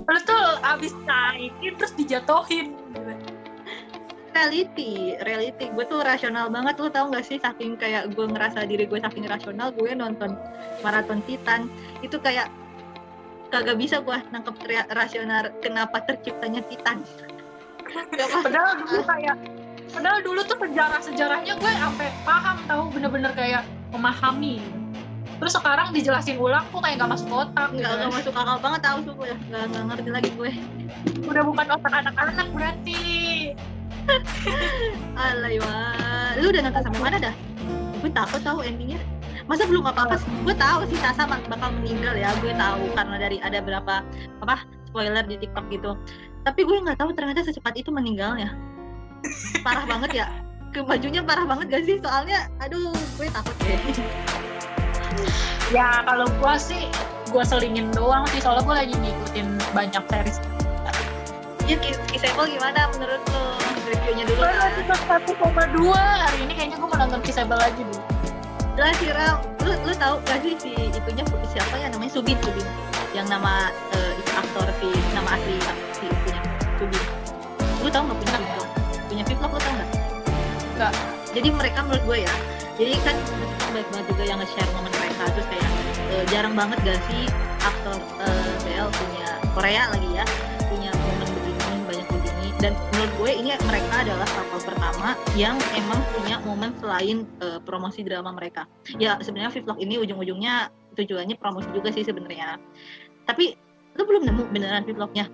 Lu tuh abis naikin terus dijatuhin. Reality gue tuh rasional banget. Lu tau gak sih, saking kayak gue ngerasa diri gue saking rasional, gue nonton maraton Titan itu kayak kagak bisa gue nangkep rasional kenapa terciptanya Titan. Padahal dulu tuh sejarahnya gue sampai paham, tahu, bener-bener kayak memahami. Terus sekarang dijelasin ulang tuh kayak gak masuk otak. Nggak masuk akal banget, tahu tuh gue nggak ngerti lagi gue. Udah bukan otak anak-anak berarti. Alay wah, lu udah nonton sampai mana dah? Gue takut tahu endingnya. Masa belum apa-apa sih? Gue tahu sih Sasa bakal meninggal ya, gue tahu karena dari ada berapa spoiler di TikTok gitu. Tapi gue nggak tahu ternyata secepat itu meninggalnya. Parah banget ya. Bajunya parah banget gak sih? Soalnya aduh, gue takut deh. Ya kalau gue sih gue selingin doang sih, soalnya gue lagi ngikutin banyak series. Ya Kisable gimana menurut lo? Reviewnya dulu kan. 1,2 hari ini kayaknya gue mau nonton Kisable lagi dulu. Lah Siram, lu tahu gak sih si itunya siapa ya namanya Subin yang nama aktor nama asli si itunya Subin. Lu tahu nggak punya vlog lu tahu nggak? Nggak. Jadi mereka menurut gue ya, jadi kan banyak banget juga yang nge-share momen mereka, terus kayak jarang banget gak sih aktor BL punya Korea lagi ya punya momen begini, banyak begini. Dan menurut gue ini mereka adalah couple pertama yang emang punya momen selain promosi drama mereka. Ya sebenarnya vlog ini ujung-ujungnya tujuannya promosi juga sih sebenarnya. Tapi lu belum nemu beneran vlognya?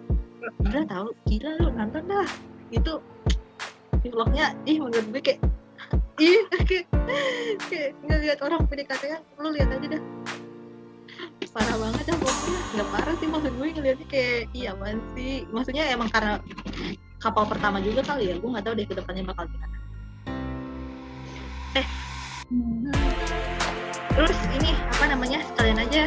Gila lu nonton dah. Itu vlognya menurut gue kayak ngeliat orang PDKT-an, lu lihat aja dah. Parah banget dah pokoknya. Nggak parah sih, maksud gue ngeliatnya kayak iya apaan sih. Maksudnya emang karena kapal pertama juga kali ya, gue nggak tahu deh kedepannya bakal gimana. Terus ini apa namanya, sekalian aja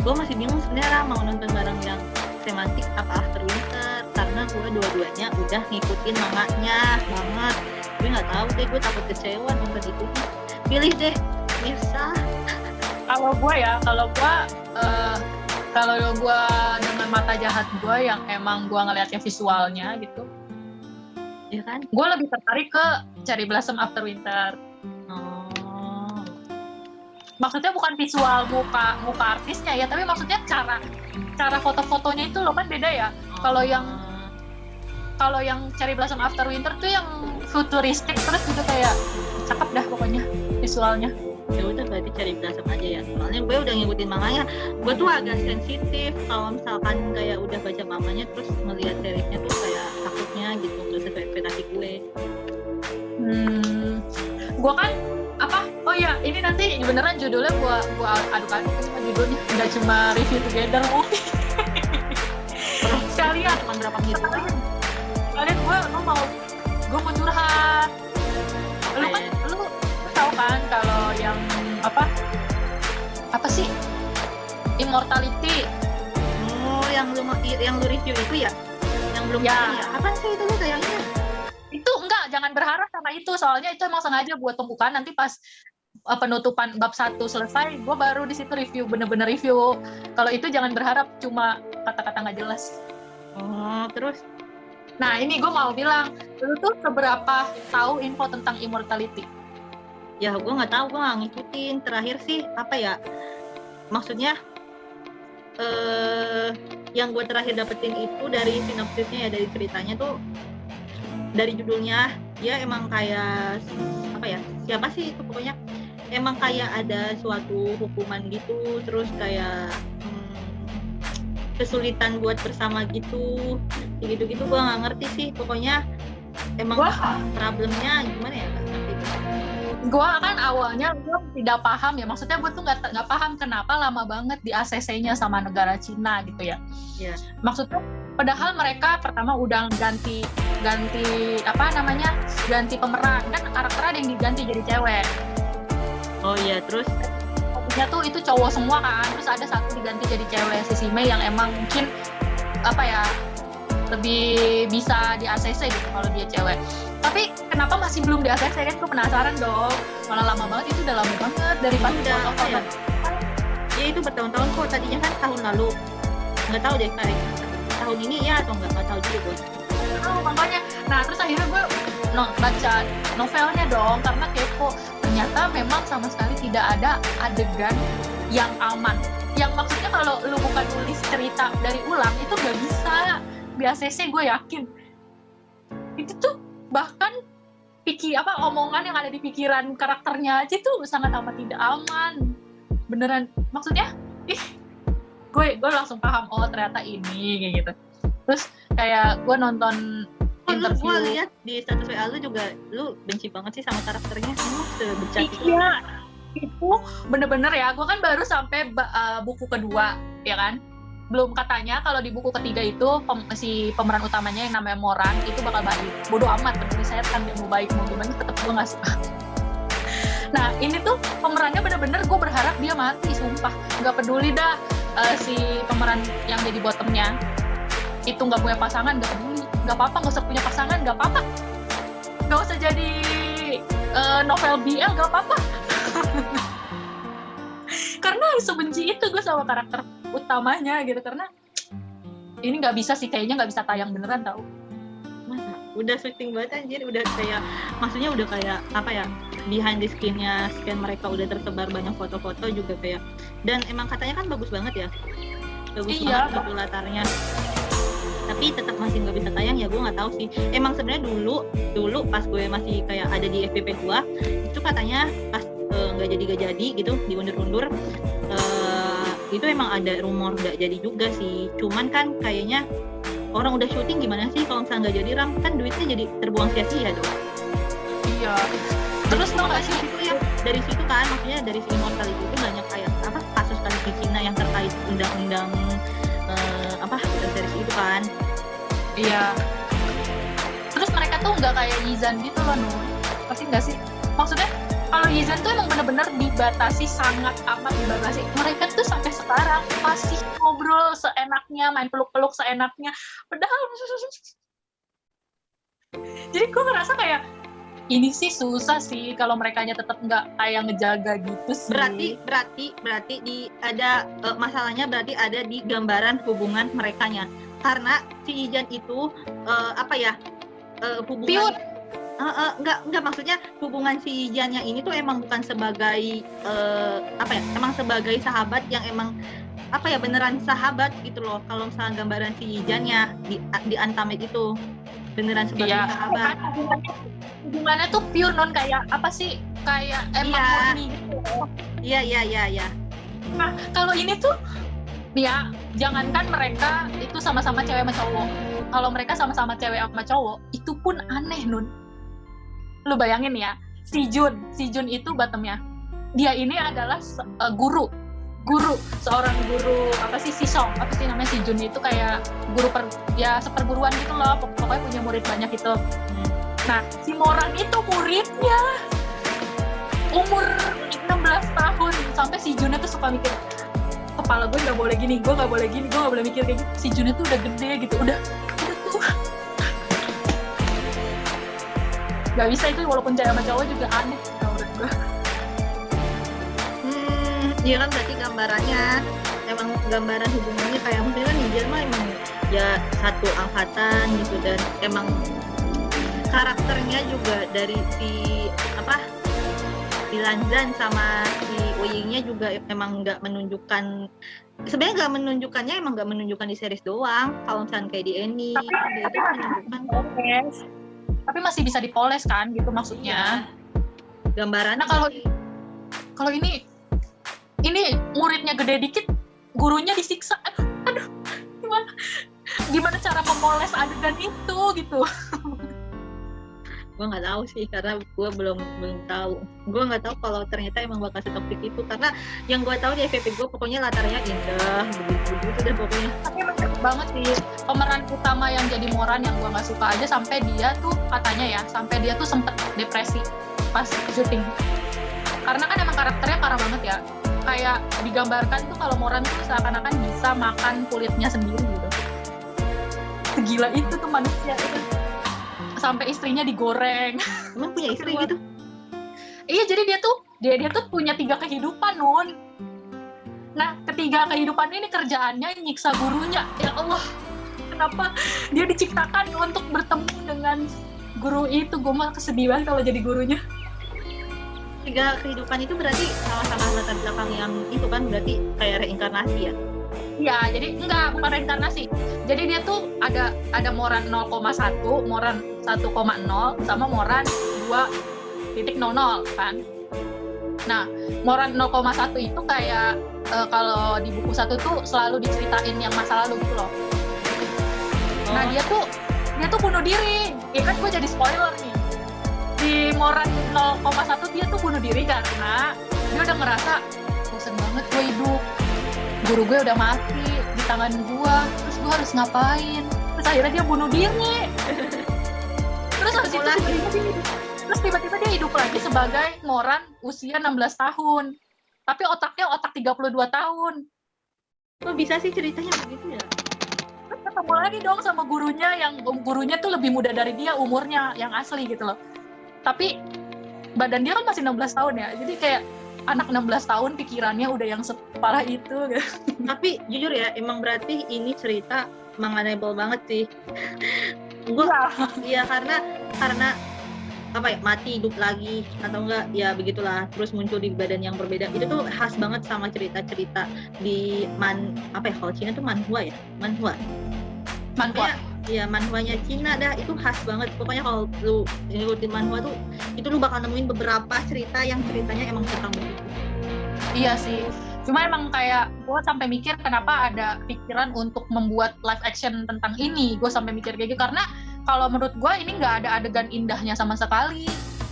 gue masih bingung sebenarnya mau nonton bareng yang semantik apa After Winter, karena gue dua-duanya udah ngikutin manganya banget. Gue nggak tahu deh, gue takut kecewa nonton itu. Pilih deh Mirsa. Kalau gue dengan mata jahat gue yang emang gue ngeliatnya visualnya gitu, ya kan? Gue lebih tertarik ke Cherry Blossom After Winter. Maksudnya bukan visual muka artisnya ya, tapi maksudnya cara foto-fotonya itu loh kan beda ya. Kalau yang Cherry Blossom After Winter tuh yang futuristik, terus gitu kayak cakep dah pokoknya visualnya. Ya udah berarti Cherry Blossom aja ya. Soalnya gue udah ngikutin manganya. Gue tuh agak sensitif kalau misalkan kayak udah baca manganya terus ngelihat seriesnya tuh kayak takutnya gitu terus sesuai ekspektasi gue. Gue kan oh ya ini nanti beneran judulnya gue aduk-aduk sama judulnya, nggak cuma review together movie. Sekalian cuma berapa menit doang. Sekalian gue mau curhat. Lu tahu kan kalau yang apa sih Immortality? Yang lu review itu ya? Yang belum ya. Apa sih itu lu sayangnya? Itu enggak, jangan berharap sama itu, soalnya itu emang sengaja buat pembukaan. Nanti pas penutupan bab 1 selesai, gue baru di situ review, bener-bener review. Kalau itu jangan berharap cuma kata-kata nggak jelas. Terus? Nah ini gue mau bilang, lu tuh seberapa tahu info tentang Immortality? Ya gue nggak tahu, gue nggak ngikutin. Terakhir sih apa ya? Maksudnya yang gue terakhir dapetin itu dari sinopsisnya ya, dari ceritanya tuh, dari judulnya dia emang kayak apa ya? Siapa sih itu pokoknya? Emang kayak ada suatu hukuman gitu, terus kayak kesulitan buat bersama gitu gue nggak ngerti sih. Pokoknya emang problemnya gimana ya? Nggak ngerti. Gue kan awalnya gue tidak paham ya, maksudnya gue tuh nggak paham kenapa lama banget di ACC-nya sama negara Cina gitu ya. Yeah. Maksudnya padahal mereka pertama udah ganti pemeran, kan karakternya ada yang diganti jadi cewek. Oh iya, terus satunya tuh itu cowok semua kan, terus ada satu diganti jadi cewek, si Mei yang emang mungkin lebih bisa di ACC gitu kalau dia cewek. Tapi kenapa masih belum di ACC kan, gue penasaran dong. Malah lama banget, itu udah lama banget dari pas Udah, foto-foto. Ya itu bertahun-tahun kok, tadinya kan tahun lalu. Nggak tahu deh kayak tahun ini ya atau nggak tahu juga gue. Oh, makanya. Nah, terus akhirnya gue baca novelnya dong, karena kepo. Ternyata memang sama sekali tidak ada adegan yang aman. Yang maksudnya kalau lu bukan nulis cerita dari ulang, itu nggak bisa. Biasanya sih gue yakin. Itu tuh bahkan omongan yang ada di pikiran karakternya aja tuh sangat amat tidak aman. Beneran, maksudnya, gue langsung paham, oh ternyata ini, kayak gitu. Terus kayak gue nonton interview. Gue lihat di status WA lu juga, lu benci banget sih sama karakternya, lu sebecat itu. Iya, itu bener-bener ya, gue kan baru sampai buku kedua, ya kan? Belum katanya kalau di buku ketiga itu si pemeran utamanya yang namanya Moran itu bakal baik. Bodoh amat, peduli setan, dia mau baik mau gimana tetap gue nggak suka. Nah ini tuh pemerannya bener-bener gue berharap dia mati, sumpah. Nggak peduli dah si pemeran yang jadi bottomnya itu nggak punya pasangan, nggak peduli, nggak apa-apa, nggak usah punya pasangan, nggak apa-apa, nggak usah jadi novel BL, nggak apa-apa. Karena sebenci itu gue sama karakter utamanya gitu, karena ini nggak bisa sih, kayaknya nggak bisa tayang beneran tau. Masa? Udah syuting banget anjir, udah kayak, maksudnya udah kayak apa ya, behind the skin-nya, scan mereka udah tersebar banyak foto-foto juga kayak, dan emang katanya kan bagus banget ya, bagus banget gitu latarnya. Tapi tetap masih nggak bisa tayang ya, gue nggak tahu sih. Emang sebenarnya dulu pas gue masih kayak ada di FVP gue, itu katanya pas nggak jadi gitu, diundur-undur, itu emang ada rumor nggak jadi juga sih. Cuman kan kayaknya orang udah syuting, gimana sih kalau misalnya nggak jadi, Ram, kan duitnya jadi terbuang sia-sia dong. Iya. Terus tau nggak sih itu ya, dari situ kan, maksudnya dari si Immortality itu banyak kayak apa kasus di Cina yang terkait undang-undang series itu kan. Iya. Terus mereka tuh nggak kayak Yizan gitu loh, Nun. Pasti nggak sih? Maksudnya kalau Yizan tuh emang bener-bener dibatasi, sangat amat dibatasi. Mereka tuh sampai sekarang masih ngobrol seenaknya, main peluk-peluk seenaknya. Padahal jadi gue ngerasa kayak ini sih susah sih kalau merekanya tetap nggak kayak ngejaga gitu sih. Berarti di ada masalahnya, berarti ada di gambaran hubungan merekanya. Karena si Ijan itu hubungan enggak maksudnya hubungan si Ijannya ini tuh emang bukan sebagai emang sebagai sahabat yang emang beneran sahabat gitu loh. Kalau misalnya gambaran si Ijannya di Untamed itu beneran sebagai sahabat. Hubungannya tuh pure, non kayak apa sih, kayak emang murni gitu. Iya. Nah kalau ini tuh ya jangankan mereka itu sama-sama cewek sama cowok, kalau mereka sama-sama cewek sama cowok itu pun aneh, Nun. Lu bayangin ya, si Jun itu bottomnya, dia ini adalah guru, seorang guru si Song, namanya si Jun itu kayak guru seperguruan gitu loh, pokoknya punya murid banyak gitu. Nah, si Moran itu muridnya umur 16 tahun, sampai si Junnya tuh suka mikir, kepala gue nggak boleh gini, gue nggak boleh mikir kayak gitu. Si Junnya tuh udah gede gitu, udah tua. Gak bisa itu, walaupun cewek sama cowok juga aneh menurut gue. Iya kan, berarti emang gambaran hubungannya kayak mungkin kan Ninja mah emang ya satu angkatan gitu, dan emang karakternya juga dari si Lanzan sama si Uyingnya juga emang nggak menunjukkan, sebenarnya nggak menunjukkan di series doang. Kalau misalnya kayak di Annie itu menunjukkan, tapi masih bisa dipoles kan gitu maksudnya gambaran. Nah kalau ini muridnya gede dikit, gurunya disiksa, aduh gimana cara memoles adegan itu gitu. Gue nggak tahu sih, karena gue belum tahu. Gue nggak tahu kalau ternyata emang bakal setopik itu, karena yang gue tahu di FVP gue pokoknya latarnya indah begitu deh pokoknya. Tapi menarik banget sih pemeran utama yang jadi Moran, yang gue nggak suka aja sampai dia tuh sempet depresi pas syuting, karena kan emang karakternya parah banget ya, kayak digambarkan tuh kalau Moran tuh seakan-akan bisa makan kulitnya sendiri gitu. Segila itu tuh manusia itu. sampai istrinya digoreng. Emang punya istri gitu? Iya, jadi dia tuh punya 3 kehidupan, Nun. Nah, ketiga kehidupan ini kerjaannya nyiksa gurunya. Ya Allah, kenapa dia diciptakan untuk bertemu dengan guru itu? Gue malah kesedih banget kalau jadi gurunya. 3 kehidupan itu berarti sama-sama latar belakang yang itu kan, berarti kayak reinkarnasi ya? Iya, jadi enggak, bukan reinkarnasi. Jadi dia tuh ada Moran 0,1, Moran 1,0, sama Moran 2.00 kan. Nah, Moran 0,1 itu kayak kalau di buku 1 tuh selalu diceritain yang masa lalu gitu loh. Nah, dia tuh bunuh diri. Ya kan gue jadi spoiler nih. Di Moran 0,1 dia tuh bunuh diri karena dia udah ngerasa bosan banget gue hidup. Guru gue udah mati di tangan gue, terus gue harus ngapain? Terus akhirnya dia bunuh diri. Terus habis itu tiba-tiba dia hidup lagi sebagai Moran usia 16 tahun. Tapi otaknya otak 32 tahun. Kok bisa sih ceritanya begitu ya? Terus ketemu lagi dong sama gurunya yang gurunya tuh lebih muda dari dia umurnya yang asli gitu loh. Tapi badan dia kan masih 16 tahun ya. Jadi kayak anak 16 tahun pikirannya udah yang separah itu gitu. Tapi jujur ya, emang berarti ini cerita mengenable banget sih. Gue iya karena apa ya, mati hidup lagi atau enggak ya begitulah, terus muncul di badan yang berbeda. Itu tuh khas banget sama cerita-cerita di apa ya, kalau Cina tuh manhua ya, manhua ya, manhwanya Cina dah, itu khas banget. Pokoknya kalau lu ngikutin manhwa tuh itu lu bakal nemuin beberapa cerita yang ceritanya emang tentang begitu. Iya sih, cuma emang kayak gue sampai mikir kenapa ada pikiran untuk membuat live action tentang ini. Gue sampai mikir kayak gitu karena kalau menurut gue ini nggak ada adegan indahnya sama sekali.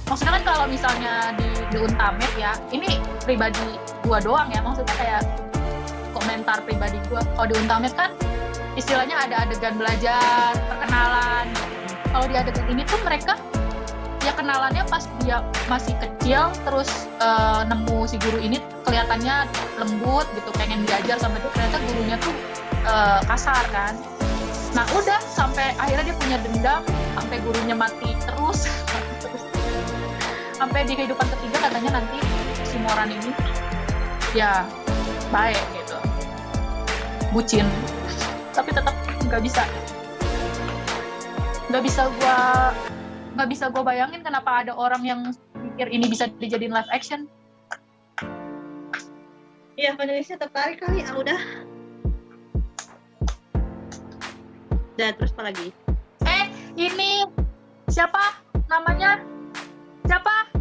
Maksudnya kan kalau misalnya di The Untamed ya, ini pribadi gue doang ya, maksudnya kayak komentar pribadi gue. Kalau di Untamed kan istilahnya ada adegan belajar, perkenalan. Kalau di adegan ini tuh mereka ya kenalannya pas dia masih kecil, terus nemu si guru ini kelihatannya lembut gitu, pengen diajar sama dia, ternyata gurunya tuh kasar kan. Nah udah sampai akhirnya dia punya dendam sampai gurunya mati terus sampai di kehidupan ketiga katanya nanti si Moran ini ya baik gitu, bucin, tapi tetap nggak bisa gue bayangin kenapa ada orang yang pikir ini bisa dijadiin live action. Iya, penulisnya tertarik kali. Udah. Dan terus apa lagi? Ini siapa namanya? Siapa?